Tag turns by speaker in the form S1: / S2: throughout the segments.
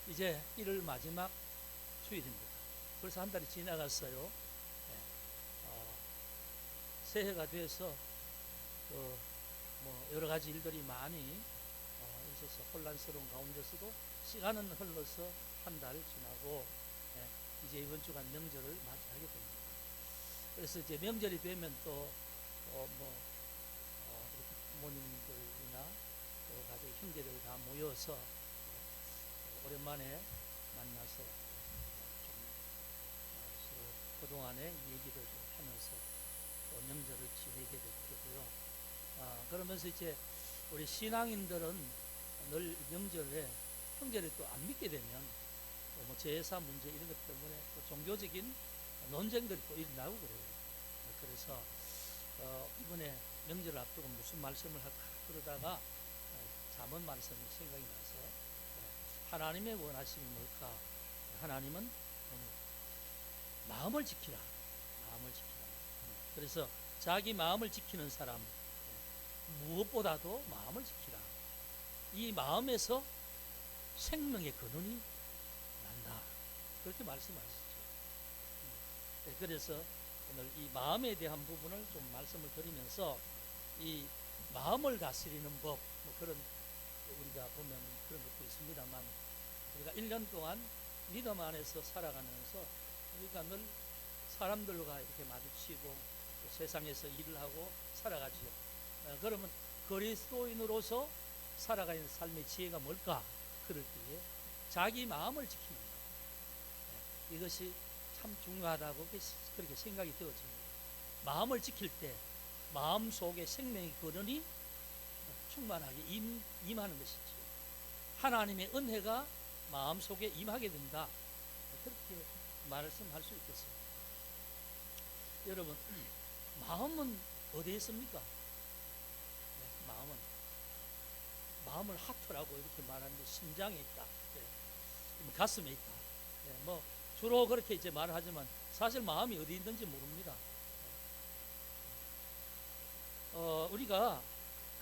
S1: 이제 1월 마지막 주일입니다. 벌써 한 달이 지나갔어요. 네. 새해가 돼서 뭐 여러 가지 일들이 많이 있어서 혼란스러운 가운데서도 시간은 흘러서 한 달 지나고 이제 이번 주간 명절을 맞이하게 됩니다. 그래서 이제 명절이 되면 또 부모님들이나 또 가족 형제들 다 모여서 오랜만에 만나서 좀 서로 그동안의 얘기를 좀 하면서 또 명절을 지내게 될 거고요. 그러면서 이제 우리 신앙인들은 늘 명절에 형제를 또 안 믿게 되면 뭐 제사 문제 이런 것 때문에 또 종교적인 논쟁들이 또 일어나고 그래요. 그래서 이번에 명절을 앞두고 무슨 말씀을 할까 그러다가 잠언 말씀이 생각이 나서 하나님의 원하심이 뭘까? 하나님은 마음을 지키라. 마음을 지키라. 그래서 자기 마음을 지키는 사람 무엇보다도 마음을 지키라. 이 마음에서 생명의 근원이 난다. 그렇게 말씀하시죠. 그래서 오늘 이 마음에 대한 부분을 좀 말씀을 드리면서 이 마음을 다스리는 법, 뭐 그런 우리가 보면 그런 것도 있습니다만 우리가 1년 동안 믿음 안에서 살아가면서 우리가 늘 사람들과 이렇게 마주치고 또 세상에서 일을 하고 살아가지요. 그러면 그리스도인으로서 살아가는 삶의 지혜가 뭘까? 그럴 때에 자기 마음을 지키는 것. 이것이 참 중요하다고 그렇게 생각이 되어집니다. 마음을 지킬 때 마음 속에 생명의 근원이 충만하게 임하는 것이죠. 하나님의 은혜가 마음 속에 임하게 된다. 그렇게 말씀할 수 있겠습니다. 여러분, 마음은 어디에 있습니까? 마음을 하트라고 이렇게 말하는데 심장에 있다. 가슴에 있다. 뭐 주로 그렇게 이제 말을 하지만 사실 마음이 어디 있는지 모릅니다. 우리가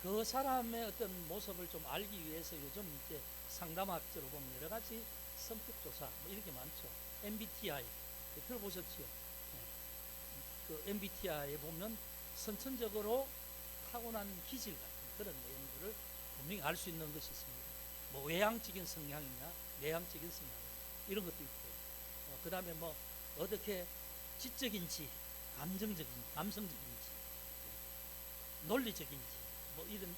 S1: 그 사람의 어떤 모습을 좀 알기 위해서 요즘 이제 상담학적으로 보면 여러 가지 성격 조사 뭐 이렇게 많죠. MBTI 들어보셨죠? 그 MBTI에 보면 선천적으로 타고난 기질 같은 그런 내용들을 분명히 알 수 있는 것이 있습니다. 뭐 외향적인 성향이나 내향적인 성향 이런 것도 있고, 그 다음에 뭐 어떻게 지적인지 감성적인지 논리적인지 뭐 이런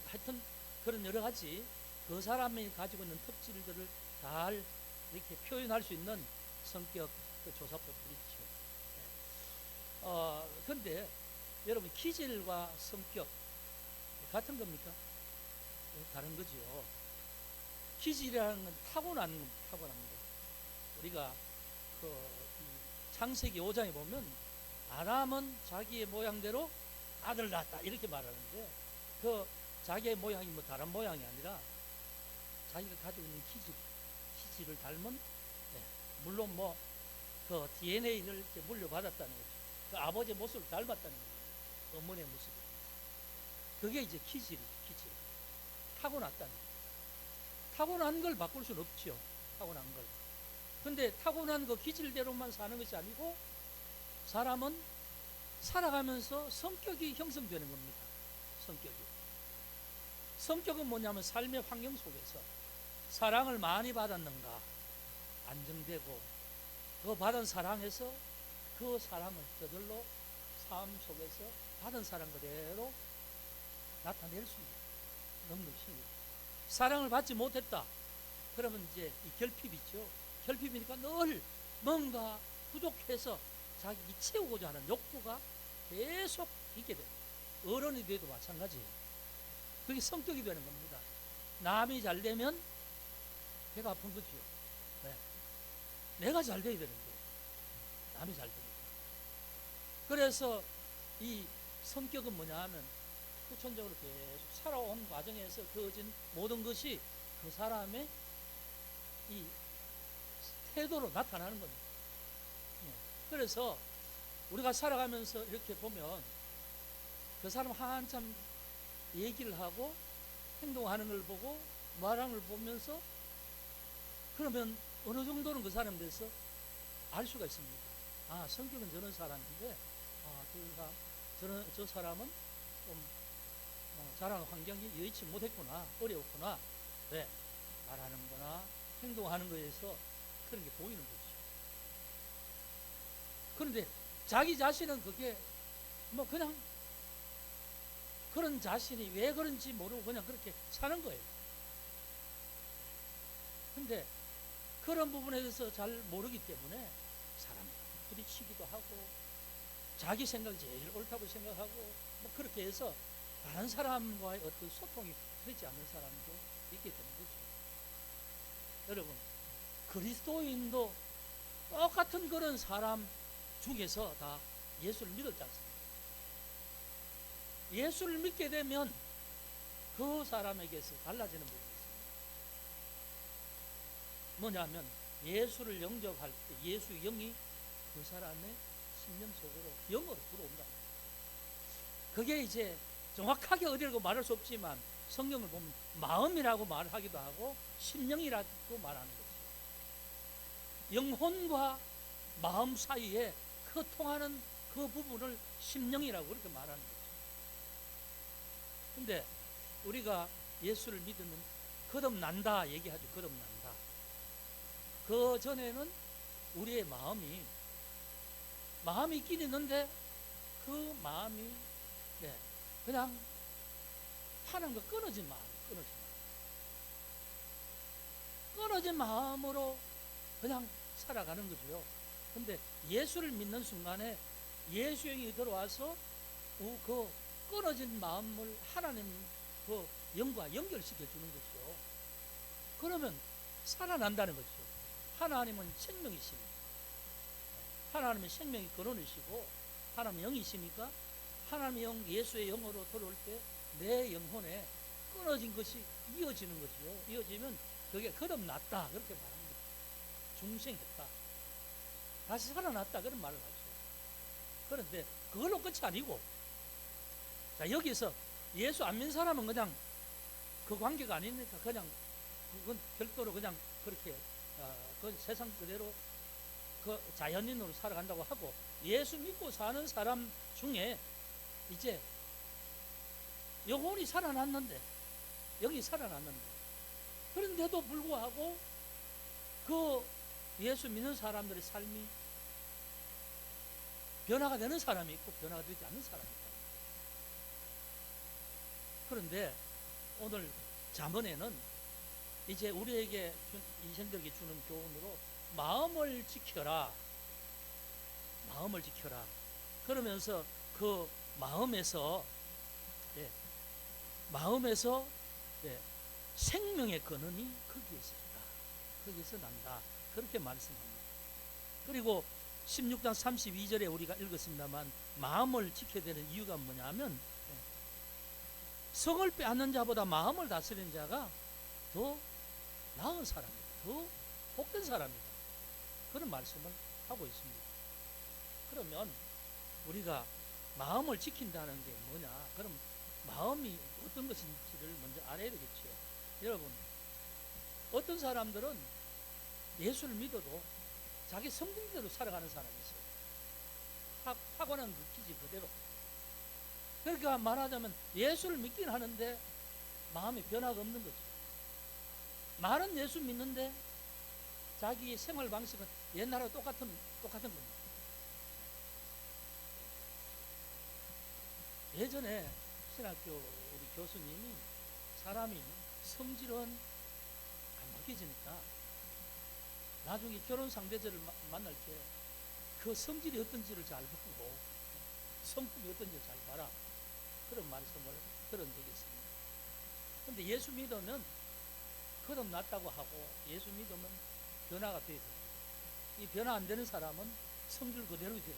S1: 하여튼 그런 여러 가지 그 사람이 가지고 있는 특질들을 잘 이렇게 표현할 수 있는 성격 조사법들이 있죠. 근데 여러분 기질과 성격 같은 겁니까? 다른 거죠. 기질이라는 건 타고난 거. 우리가 창세기 5장에 보면 아담은 자기의 모양대로 아들 낳았다 이렇게 말하는데 그 자기의 모양이 뭐 다른 모양이 아니라 자기가 가지고 있는 기질을 닮은 물론 뭐 그 DNA를 물려받았다는 거죠. 그 아버지의 모습을 닮았다는 거죠. 어머니의 모습이. 그게 이제 기질. 타고났다는 거예요. 타고난 걸 바꿀 수는 없죠. 타고난 걸. 근데 타고난 그 기질대로만 사는 것이 아니고 사람은 살아가면서 성격이 형성되는 겁니다. 성격은 뭐냐면 삶의 환경 속에서 사랑을 많이 받았는가 안정되고 그 받은 사랑에서 그 사랑을 저절로 삶 속에서 받은 사랑 그대로 나타낼 수 있는 능력입니다. 사랑을 받지 못했다. 그러면 이제 이 결핍이죠. 결핍이니까 늘 뭔가 부족해서 자기 채우고자 하는 욕구가 계속 있게 됩니다. 어른이 돼도 마찬가지예요. 그게 성격이 되는 겁니다. 남이 잘 되면 배가 아픈 거지요. 내가 잘 돼야 되는데 남이 잘 되니까. 그래서 이 성격은 뭐냐 하면 후천적으로 계속 살아온 과정에서 그어진 모든 것이 그 사람의 이 태도로 나타나는 겁니다. 그래서 우리가 살아가면서 이렇게 보면 그 사람 한참 얘기를 하고 행동하는 걸 보고 말하는 걸 보면서 그러면 어느 정도는 그 사람에 대해서 알 수가 있습니다. 아, 성격은 저런 사람인데, 아, 저 사람은 좀 자라는 환경이 여의치 못했구나, 어려웠구나. 왜? 말하는 거나 행동하는 거에서 그런 게 보이는 거죠. 그런데 자기 자신은 그게 뭐 그냥 그런 자신이 왜 그런지 모르고 그냥 그렇게 사는 거예요. 근데 그런 부분에 대해서 잘 모르기 때문에 사람과 부딪히기도 하고 자기 생각이 제일 옳다고 생각하고 뭐 그렇게 해서 다른 사람과의 어떤 소통이 되지 않는 사람도 있게 되는 거죠. 여러분, 그리스도인도 똑같은 그런 사람 중에서 다 예수를 믿었지 않습니까? 예수를 믿게 되면 그 사람에게서 달라지는 부분이 있습니다. 뭐냐면 예수를 영접할 때 예수 영이 그 사람의 심령 속으로 영으로 들어온다. 그게 이제 정확하게 어디라고 말할 수 없지만 성경을 보면 마음이라고 말하기도 하고 심령이라고 말하는 거죠. 영혼과 마음 사이에 그 통하는 그 부분을 심령이라고 그렇게 말하는 거죠. 근데 우리가 예수를 믿으면 거듭난다 얘기하죠. 거듭난다. 그 전에는 우리의 마음이 있긴 있는데 그 마음이 그냥 하나님과 끊어진 마음, 끊어진 마음으로 그냥 살아가는 거죠. 근데 예수를 믿는 순간에 예수 영이 들어와서 그 끊어진 마음을 하나님 그 영과 연결시켜 주는 거죠. 그러면 살아난다는 거죠. 하나님은 생명이십니다. 하나님은 생명이 근원이시고 하나님은 영이시니까 하나님의 영, 예수의 영으로 들어올 때 내 영혼에 끊어진 것이 이어지는 거죠. 이어지면 그게 거듭났다 그렇게 말합니다. 중생했다, 다시 살아났다 그런 말을 하죠. 그런데 그걸로 끝이 아니고, 자, 여기서 예수 안 믿는 사람은 그냥 그 관계가 아니니까 그냥 그건 별도로 그냥 그렇게 그 세상 그대로 그 자연인으로 살아간다고 하고, 예수 믿고 사는 사람 중에 이제 영혼이 살아났는데, 영이 살아났는데, 그런데도 불구하고 그 예수 믿는 사람들의 삶이 변화가 되는 사람이 있고 변화가 되지 않는 사람이 있다. 그런데 오늘 잠언에는 이제 우리에게 인생들에게 주는 교훈으로 마음을 지켜라, 마음을 지켜라. 그러면서 그 마음에서 생명의 근원이 거기에서 있다, 거기에서 난다 그렇게 말씀합니다. 그리고 16장 32절에 우리가 읽었습니다만 마음을 지켜야 되는 이유가 뭐냐면 성을 빼앗는 자보다 마음을 다스리는 자가 더 나은 사람이다, 더 복된 사람이다 그런 말씀을 하고 있습니다. 그러면 우리가 마음을 지킨다는 게 뭐냐? 그럼 마음이 어떤 것인지를 먼저 알아야 되겠죠. 여러분, 어떤 사람들은 예수를 믿어도 자기 성품대로 살아가는 사람이 있어요. 타고난 그 기질 그대로. 그러니까 말하자면 예수를 믿긴 하는데 마음에 변화가 없는 거죠. 말은 예수 믿는데 자기 생활 방식은 옛날하고 똑같은 겁니다. 예전에 신학교 우리 교수님이 사람이 성질은 안 바뀌어지니까 나중에 결혼 상대자를 만날 때 그 성질이 어떤지를 잘 보고 성품이 어떤지를 잘 봐라 그런 말씀을 들은 적이 있습니다. 그런데 예수 믿으면 거듭났다고 하고 예수 믿으면 변화가 돼야 됩니다. 이 변화 안 되는 사람은 성질 그대로 돼요.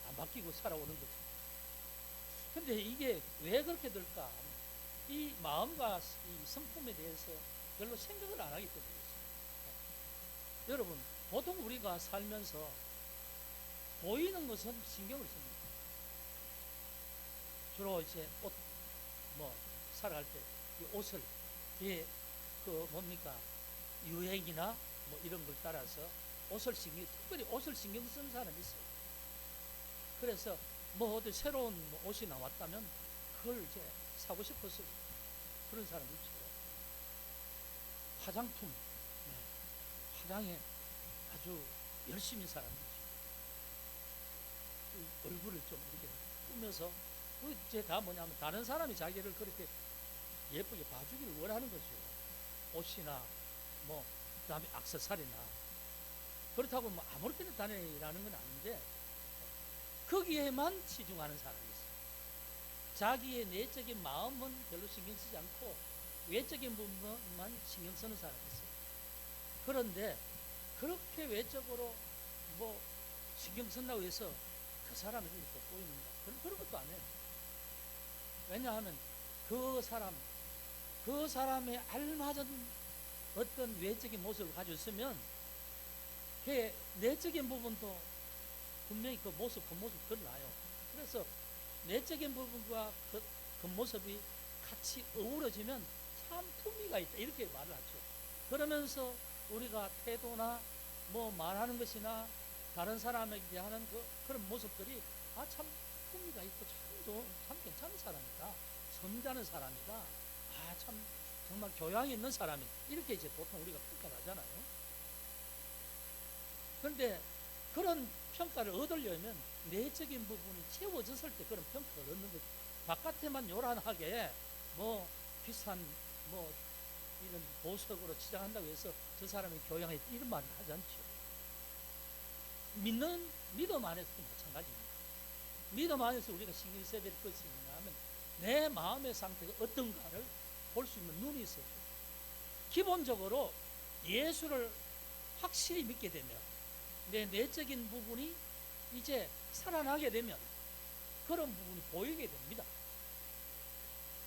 S1: 안 바뀌고 살아오는 거죠. 근데 이게 왜 그렇게 될까? 이 마음과 이 성품에 대해서 별로 생각을 안 하기 때문이죠. 여러분, 보통 우리가 살면서 보이는 것은 신경을 씁니다. 주로 이제 옷, 살아갈 때 이 옷을 뭡니까? 유행이나 뭐 이런 걸 따라서 특별히 옷을 신경 쓰는 사람이 있어요. 그래서 뭐 어디 새로운 뭐 옷이 나왔다면 그걸 이제 사고 싶어서 그런 사람이 있죠. 화장품, 화장에 아주 열심히 사람이죠. 얼굴을 좀 이렇게 꾸며서 그게 다 뭐냐면 다른 사람이 자기를 그렇게 예쁘게 봐주기를 원하는 거죠. 옷이나 뭐 그다음에 액세서리나 그렇다고 뭐 아무렇게나 다니라는 건 아닌데 거기에만 치중하는 사람이 있어요. 자기의 내적인 마음은 별로 신경 쓰지 않고 외적인 부분만 신경 쓰는 사람이 있어요. 그런데 그렇게 외적으로 뭐 신경 쓴다고 해서 그 사람이 그렇게 돋보이는가? 그런 것도 안 해요. 왜냐하면 그 사람에 알맞은 어떤 외적인 모습을 가지고 있으면 그 내적인 부분도 분명히 그 모습 드러나요. 그래서 내적인 부분과 그 모습이 같이 어우러지면 참 품위가 있다 이렇게 말을 하죠. 그러면서 우리가 태도나 뭐 말하는 것이나 다른 사람에게 하는 그런 모습들이 참 품위가 있고 참 괜찮은 사람이다, 선자는 사람이다, 참 정말 교양이 있는 사람이 이렇게 이제 보통 우리가 평가를 하잖아요. 그런데 그런 평가를 얻으려면 내적인 부분이 채워졌을 때 그런 평가를 얻는 거죠. 바깥에만 요란하게 뭐 비싼 뭐 이런 보석으로 치장한다고 해서 저 사람이 교양이 있다 이런 말을 하지 않죠. 믿음 안에서도 마찬가지입니다. 믿음 안에서 우리가 신경 써야 될 것이 뭐냐면 내 마음의 상태가 어떤가를 볼 수 있는 눈이 있어요. 기본적으로 예수를 확실히 믿게 되면 내 내적인 부분이 이제 살아나게 되면 그런 부분이 보이게 됩니다.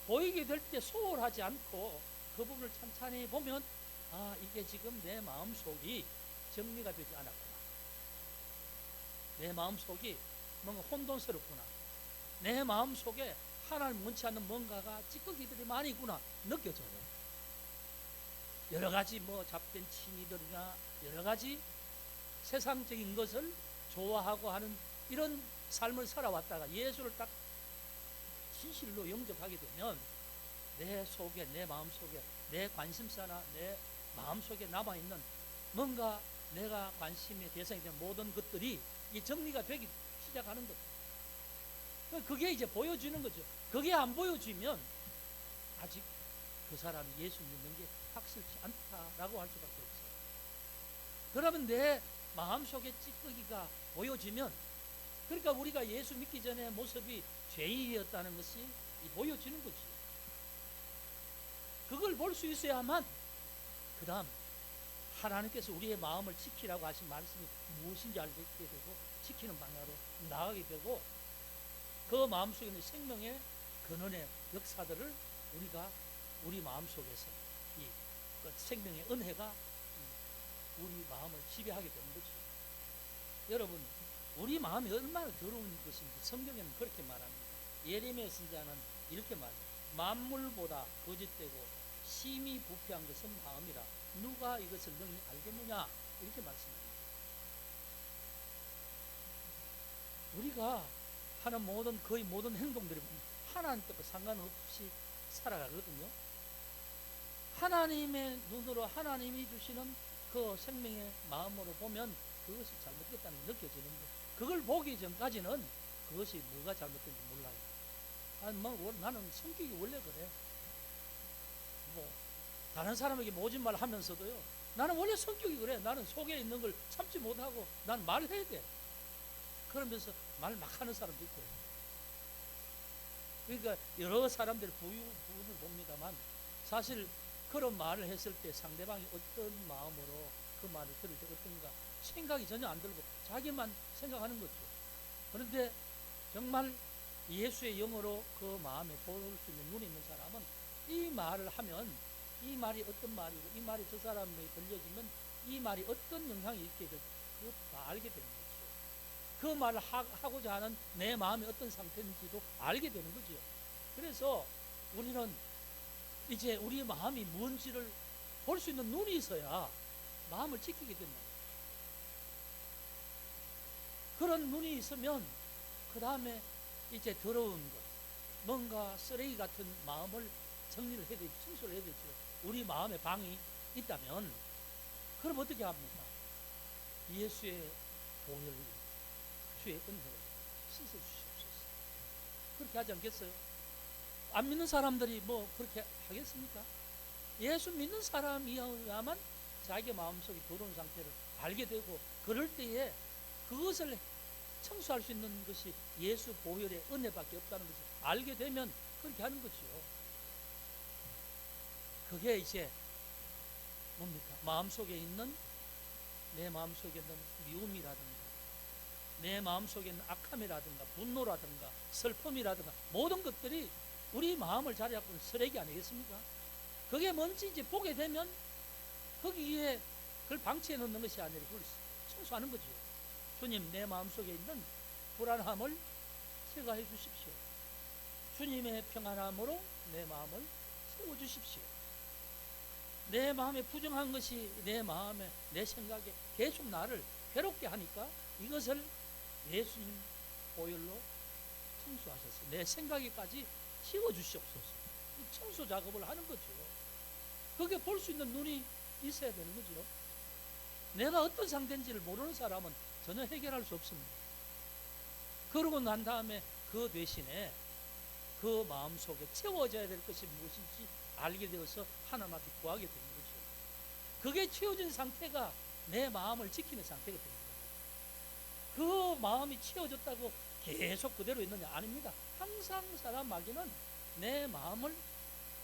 S1: 보이게 될 때 소홀하지 않고 그 부분을 찬찬히 보면 이게 지금 내 마음속이 정리가 되지 않았구나, 내 마음속이 뭔가 혼돈스럽구나, 내 마음속에 하나님 원치 않는 뭔가가 찌꺼기들이 많이 있구나 느껴져요. 여러 가지 뭐 잡된 취미들이나 여러 가지 세상적인 것을 좋아하고 하는 이런 삶을 살아왔다가 예수를 딱 진실로 영접하게 되면 내 속에, 내 마음속에, 내 관심사나 내 마음속에 남아있는 뭔가 내가 관심의 대상이 된 모든 것들이 이 정리가 되기 시작하는 거죠. 그게 이제 보여지는 거죠. 그게 안 보여지면 아직 그 사람이 예수 믿는 게 확실치 않다라고 할 수밖에 없어요. 그러면 내 마음속에 찌꺼기가 보여지면, 그러니까 우리가 예수 믿기 전에 모습이 죄인이었다는 것이 보여지는 거지. 그걸 볼 수 있어야만 그 다음 하나님께서 우리의 마음을 지키라고 하신 말씀이 무엇인지 알게 되고 지키는 방향으로 나가게 되고 그 마음속에 있는 생명의 근원의 역사들을 우리가 우리 마음속에서 그 생명의 은혜가 우리 마음을 지배하게 되는 거죠. 여러분, 우리 마음이 얼마나 더러운 것인지 성경에는 그렇게 말합니다. 예레미야 선지자는 이렇게 말해요. 만물보다 거짓되고 심히 부패한 것은 마음이라 누가 이것을 능히 알겠느냐 이렇게 말씀합니다. 우리가 하는 거의 모든 행동들이 하나님 뜻과 상관없이 살아가거든요. 하나님의 눈으로 하나님이 주시는 그 생명의 마음으로 보면 그것이 잘못됐다는 게 느껴지는데 그걸 보기 전까지는 그것이 뭐가 잘못된지 몰라요. 나는 성격이 원래 그래. 다른 사람에게 모진 말 하면서도요, 나는 원래 성격이 그래. 나는 속에 있는 걸 참지 못하고 난 말해야 돼. 그러면서 말 막 하는 사람도 있고. 그러니까 여러 사람들 부분을 봅니다만 사실 그런 말을 했을 때 상대방이 어떤 마음으로 그 말을 들을 때 어떤가 생각이 전혀 안 들고 자기만 생각하는 거죠. 그런데 정말 예수의 영으로 그 마음에 볼 수 있는 눈이 있는 사람은 이 말을 하면 이 말이 어떤 말이고 이 말이 저 사람에게 들려지면 이 말이 어떤 영향이 있게 될지 그것도 다 알게 되는 거죠. 그 말을 하고자 하는 내 마음이 어떤 상태인지도 알게 되는 거죠. 그래서 우리는 이제 우리 마음이 뭔지를 볼 수 있는 눈이 있어야 마음을 지키게 된다. 그런 눈이 있으면 그 다음에 이제 더러운 것, 뭔가 쓰레기 같은 마음을 정리를 해야 되죠. 청소를 해야 되죠. 우리 마음에 방이 있다면 그럼 어떻게 합니까? 예수의 보혈, 주의 은혜를 씻어주시옵소서. 그렇게 하지 않겠어요? 안 믿는 사람들이 뭐 그렇게 하겠습니까? 예수 믿는 사람이야만 자기 마음속에 더러운 상태를 알게 되고, 그럴 때에 그것을 청소할 수 있는 것이 예수 보혈의 은혜밖에 없다는 것을 알게 되면 그렇게 하는 거지요. 그게 이제 뭡니까? 마음속에 있는, 내 마음속에 있는 미움이라든가, 내 마음속에 있는 악함이라든가, 분노라든가, 슬픔이라든가, 모든 것들이 우리 마음을 자리 잡고 있는 쓰레기 아니겠습니까? 그게 뭔지 이제 보게 되면 거기에 그걸 방치해 놓는 것이 아니라 그걸 청소하는 거죠. 주님, 내 마음속에 있는 불안함을 제거해 주십시오. 주님의 평안함으로 내 마음을 채워주십시오. 내 마음에 부정한 것이 내 마음에, 내 생각에 계속 나를 괴롭게 하니까 이것을 예수님 보혈로 청소하셔서 내 생각에까지 치워주시옵소서. 청소 작업을 하는 거죠. 그게 볼 수 있는 눈이 있어야 되는 거죠. 내가 어떤 상태인지를 모르는 사람은 전혀 해결할 수 없습니다. 그러고 난 다음에 그 대신에 그 마음속에 채워져야 될 것이 무엇인지 알게 되어서 하나님 앞에 구하게 되는 거죠. 그게 채워진 상태가 내 마음을 지키는 상태가 되는 거예요. 그 마음이 채워졌다고 계속 그대로 있느냐? 아닙니다. 항상 사람 마귀는 내 마음을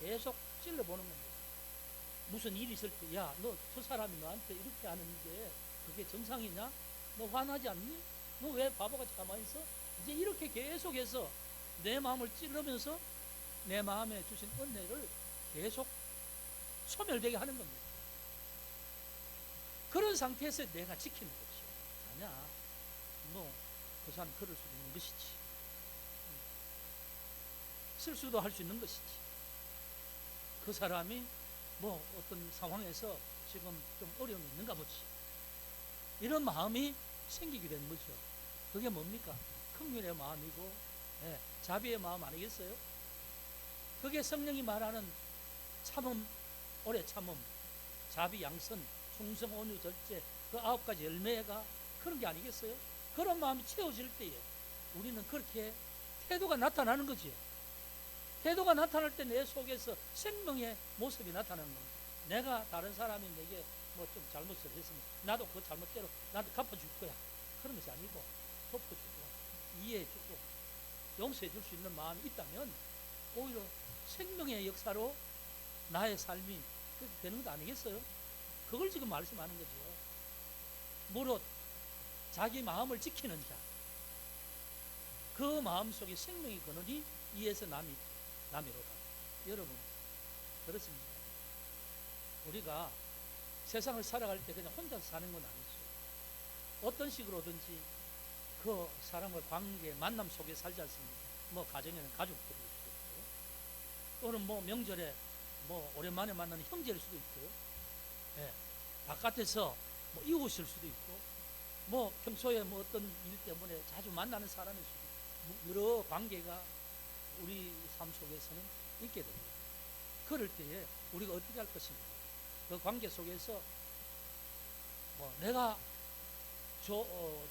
S1: 계속 찔러보는 겁니다. 무슨 일이 있을 때, 야, 너 저 사람이 너한테 이렇게 하는 게 그게 정상이냐? 너 화나지 않니? 너 왜 바보같이 가만히 있어? 이제 이렇게 계속해서 내 마음을 찌르면서 내 마음에 주신 은혜를 계속 소멸되게 하는 겁니다. 그런 상태에서 내가 지키는 것이요. 아니야, 뭐 그 사람 그럴 수도 있는 것이지, 실수도 할 수 있는 것이지, 그 사람이 뭐 어떤 상황에서 지금 좀 어려움이 있는가 보지, 이런 마음이 생기게 되는 거죠. 그게 뭡니까? 긍휼의 마음이고, 자비의 마음 아니겠어요? 그게 성령이 말하는 참음, 오래 참음, 자비, 양선, 충성, 온유, 절제, 그 9가지 열매가 그런 게 아니겠어요? 그런 마음이 채워질 때에 우리는 그렇게 태도가 나타나는 거지요. 태도가 나타날 때 내 속에서 생명의 모습이 나타나는 겁니다. 내가 다른 사람이 내게 뭐 좀 잘못을 했으면 나도 그 잘못대로 나도 갚아줄 거야, 그런 것이 아니고 덮어주고 이해해주고 용서해줄 수 있는 마음이 있다면 오히려 생명의 역사로 나의 삶이 그렇게 되는 것 아니겠어요? 그걸 지금 말씀하는 거죠. 무릇 자기 마음을 지키는 자, 그 마음속에 생명이 거느니 이에서 남이로다. 여러분, 그렇습니다. 우리가 세상을 살아갈 때 그냥 혼자서 사는 건 아니죠. 어떤 식으로든지 그 사람과 관계, 만남 속에 살지 않습니까? 뭐 가정에는 가족들일 수도 있고, 또는 뭐 명절에 뭐 오랜만에 만나는 형제일 수도 있고, 바깥에서 뭐 이웃일 수도 있고, 뭐 평소에 뭐 어떤 일 때문에 자주 만나는 사람일 수도 있고, 여러 관계가 우리 삶 속에서는 있게 됩니다. 그럴 때에 우리가 어떻게 할 것입니까? 그 관계 속에서 뭐 내가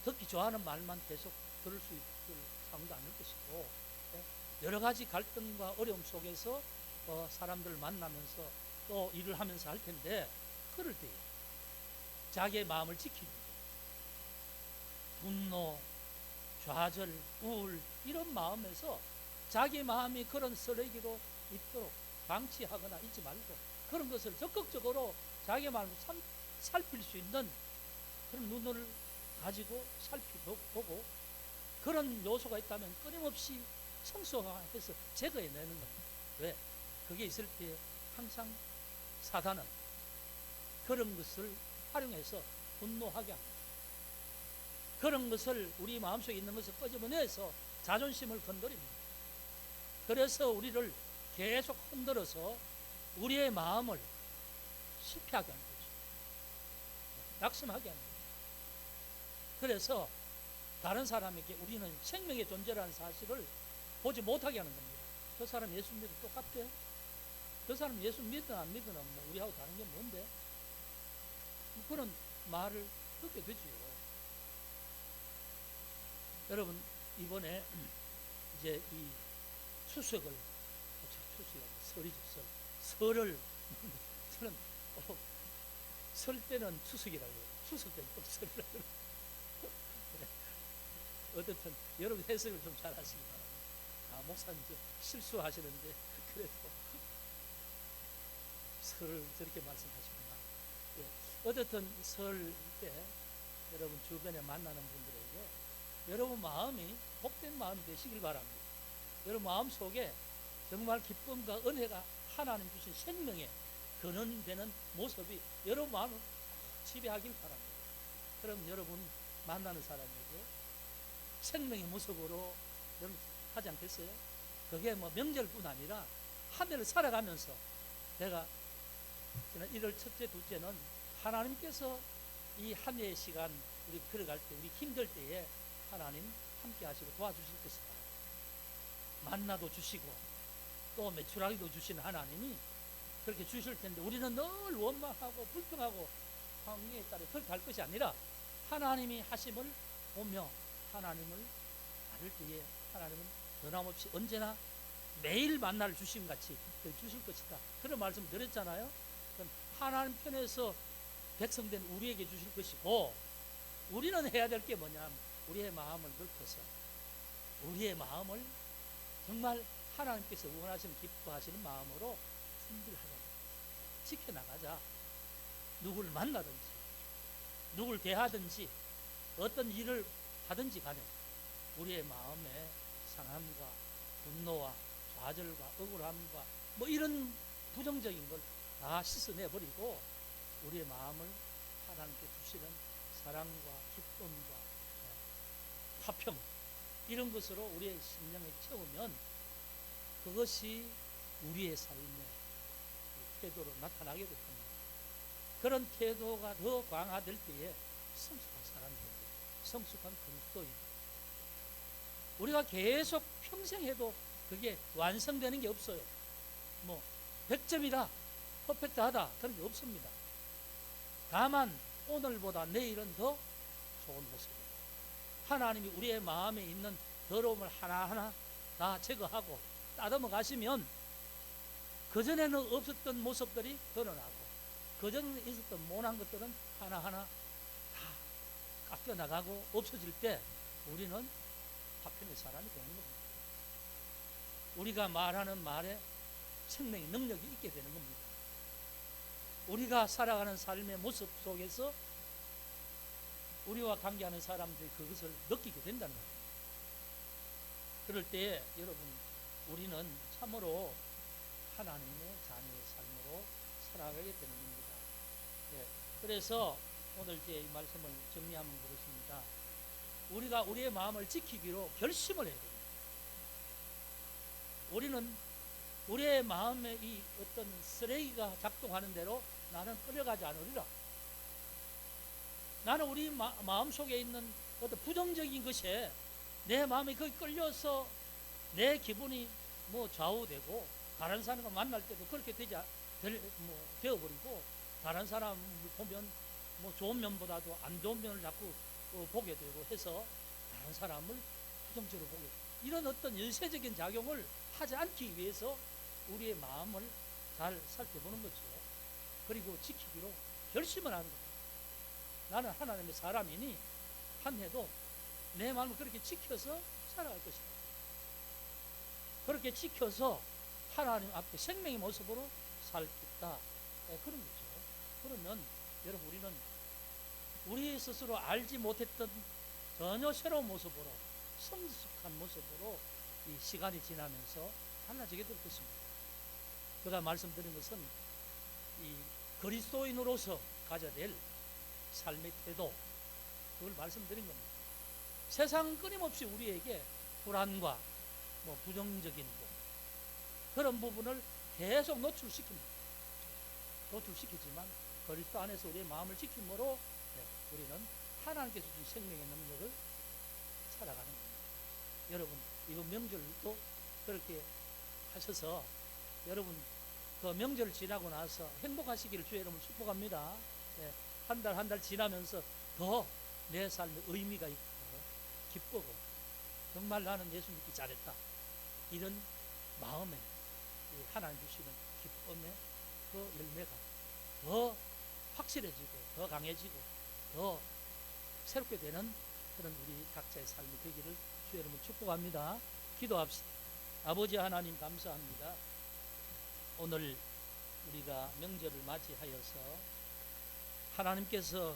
S1: 듣기 좋아하는 말만 계속 들을 수 있을 상황도 아닐 것이고, 여러 가지 갈등과 어려움 속에서 사람들을 만나면서 또 일을 하면서 할 텐데, 그럴 때에 자기의 마음을 지키는 거예요. 분노, 좌절, 우울, 이런 마음에서 자기 마음이 그런 쓰레기로 있도록 방치하거나 있지 말고, 그런 것을 적극적으로 자기 마음을 살필 수 있는 그런 눈을 가지고 살펴보고, 그런 요소가 있다면 끊임없이 청소해서 제거해내는 겁니다. 왜? 그게 있을 때 항상 사단은 그런 것을 활용해서 분노하게 합니다. 그런 것을, 우리 마음속에 있는 것을 끄집어내서 자존심을 건드립니다. 그래서 우리를 계속 흔들어서 우리의 마음을 실패하게 하는 거죠. 낙심하게 합니다. 그래서 다른 사람에게 우리는 생명의 존재라는 사실을 보지 못하게 하는 겁니다. 저 사람 예수 믿어 똑같대? 저 사람 예수 믿든 안 믿든 뭐 우리하고 다른 게 뭔데? 뭐 그런 말을 듣게 되지요. 여러분, 이번에 이제 이 추석을, 추석이 설이죠, 설을 저는 설 때는 추석이라고 해요. 추석 때는 또 설이라고 해요. 어떻든 여러분 해석을 좀 잘 하시기 바랍니다. 목사님 실수하시는데 그래도 설을 저렇게 말씀하시구나. 예. 어쨌든 설 때 여러분 주변에 만나는 분들에게 여러분 마음이 복된 마음이 되시길 바랍니다. 여러분 마음 속에 정말 기쁨과 은혜가 하나님 주신 생명의 근원되는 모습이 여러분 마음을 지배하길 바랍니다. 그럼 여러분 만나는 사람에게 생명의 모습으로 하지 않겠어요? 그게 뭐 명절뿐 아니라 한 해를 살아가면서 내가 1월 첫째, 둘째는 하나님께서 이 한 해의 시간 우리 걸어갈 때, 우리 힘들 때에 하나님 함께 하시고 도와주실 것이다. 만나도 주시고 또 매출하기도 주시는 하나님이 그렇게 주실 텐데 우리는 늘 원망하고 불평하고 황리에 따라 그렇게 할 것이 아니라 하나님이 하심을 보며 하나님을 다를 때에 하나님은 변함없이 언제나 매일 만나를 주심 같이 주실 것이다. 그런 말씀 드렸잖아요. 하나님 편에서 백성된 우리에게 주실 것이고 우리는 해야 될 게 뭐냐면 우리의 마음을 넓혀서 우리의 마음을 정말 하나님께서 원하시는 기뻐하시는 마음으로 준비하자. 지켜나가자. 누구를 만나든지 누구를 대하든지 어떤 일을 하든지 간에 우리의 마음에 상함과 분노와 좌절과 억울함과 뭐 이런 부정적인 걸 다 씻어내버리고 우리의 마음을 하나님께 주시는 사랑과 기쁨과 화평 이런 것으로 우리의 심령을 채우면 그것이 우리의 삶의 태도로 나타나게 될 겁니다. 그런 태도가 더 강화될 때에 성숙한 사람이 됩니다. 성숙한 그리스도인. 우리가 계속 평생 해도 그게 완성되는 게 없어요. 뭐 100점이다, 퍼펙트하다 그런 게 없습니다. 다만 오늘보다 내일은 더 좋은 모습입니다. 하나님이 우리의 마음에 있는 더러움을 하나하나 다 제거하고 따듬어 가시면 그전에는 없었던 모습들이 드러나고 그전에 있었던 모난 것들은 하나하나 다 깎여 나가고 없어질 때 우리는 화평의 사람이 되는 겁니다. 우리가 말하는 말에 생명의 능력이 있게 되는 겁니다. 우리가 살아가는 삶의 모습 속에서 우리와 관계하는 사람들이 그것을 느끼게 된다는 겁니다. 그럴 때 여러분 우리는 참으로 하나님의 자녀의 삶으로 살아가게 되는 겁니다. 네, 그래서 오늘 이 말씀을 정리하면 그렇습니다. 우리가 우리의 마음을 지키기로 결심을 해야 됩니다. 우리는 우리의 마음에 이 어떤 쓰레기가 작동하는 대로 나는 끌려가지 않으리라. 나는 우리 마음 속에 있는 어떤 부정적인 것에 내 마음이 거기 끌려서 내 기분이 뭐 좌우되고 다른 사람과 만날 때도 그렇게 되어버리고 다른 사람을 보면 뭐 좋은 면보다도 안 좋은 면을 자꾸 보게 되고 해서 다른 사람을 부정적으로 보게 되고 이런 어떤 연쇄적인 작용을 하지 않기 위해서 우리의 마음을 잘 살펴보는 거죠. 그리고 지키기로 결심을 하는 겁니다. 나는 하나님의 사람이니 한 해도 내 마음을 그렇게 지켜서 살아갈 것이다. 그렇게 지켜서 하나님 앞에 생명의 모습으로 살겠다. 그런 거죠. 그러면 여러분 우리는 우리 스스로 알지 못했던 전혀 새로운 모습으로 성숙한 모습으로 이 시간이 지나면서 달라지게 될 것입니다. 제가 말씀드린 것은 이 그리스도인으로서 가져야 될 삶의 태도 그걸 말씀드린 겁니다. 세상은 끊임없이 우리에게 불안과 뭐 부정적인 그런 부분을 계속 노출시킵니다. 노출시키지만 그리스도 안에서 우리의 마음을 지킴으로 우리는 하나님께서 준 생명의 능력을 살아가는 겁니다. 여러분, 이번 명절도 그렇게 하셔서 여러분 그 명절 지나고 나서 행복하시기를 주의 이름으로 축복합니다. 예, 한 달 한 달 지나면서 더 내 삶에 의미가 있고 기쁘고 정말 나는 예수 믿기 잘했다, 이런 마음에 하나님 주시는 기쁨의 그 열매가 더 확실해지고 더 강해지고 더 새롭게 되는 그런 우리 각자의 삶이 되기를 주의 이름으로 축복합니다. 기도합시다. 아버지 하나님, 감사합니다. 오늘 우리가 명절을 맞이하여서 하나님께서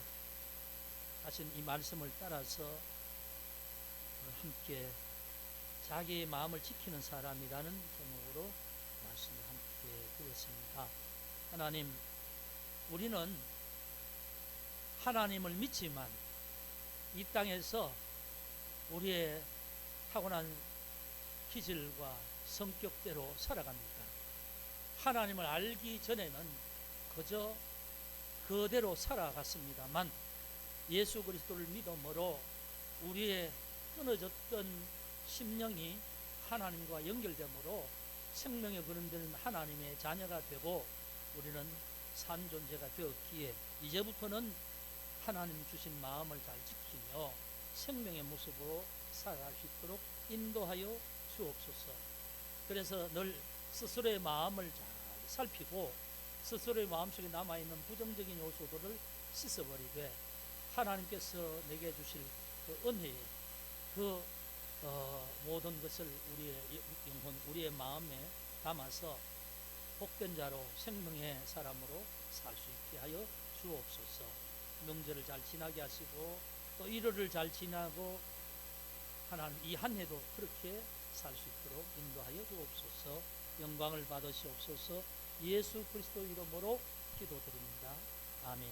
S1: 하신 이 말씀을 따라서 함께 자기의 마음을 지키는 사람이라는 제목으로 말씀을 함께 드렸습니다. 하나님, 우리는 하나님을 믿지만 이 땅에서 우리의 타고난 기질과 성격대로 살아갑니다. 하나님을 알기 전에는 그저 그대로 살아갔습니다만 예수 그리스도를 믿음으로 우리의 끊어졌던 심령이 하나님과 연결되므로 생명의 근원되는 하나님의 자녀가 되고 우리는 산 존재가 되었기에 이제부터는 하나님 주신 마음을 잘 지키며 생명의 모습으로 살아갈 수 있도록 인도하여 주옵소서. 그래서 늘 스스로의 마음을 잘 살피고 스스로의 마음속에 남아있는 부정적인 요소들을 씻어버리되 하나님께서 내게 주실 그 은혜의 그 모든 것을 우리의 영혼, 우리의 마음에 담아서 복된 자로 생명의 사람으로 살 수 있게 하여 주옵소서. 명절을 잘 지나게 하시고 또 일요일을 잘 지나고 하나님 이 한 해도 그렇게 살 수 있도록 인도하여 주옵소서. 영광을 받으시옵소서. 예수 그리스도 이름으로 기도드립니다. 아멘.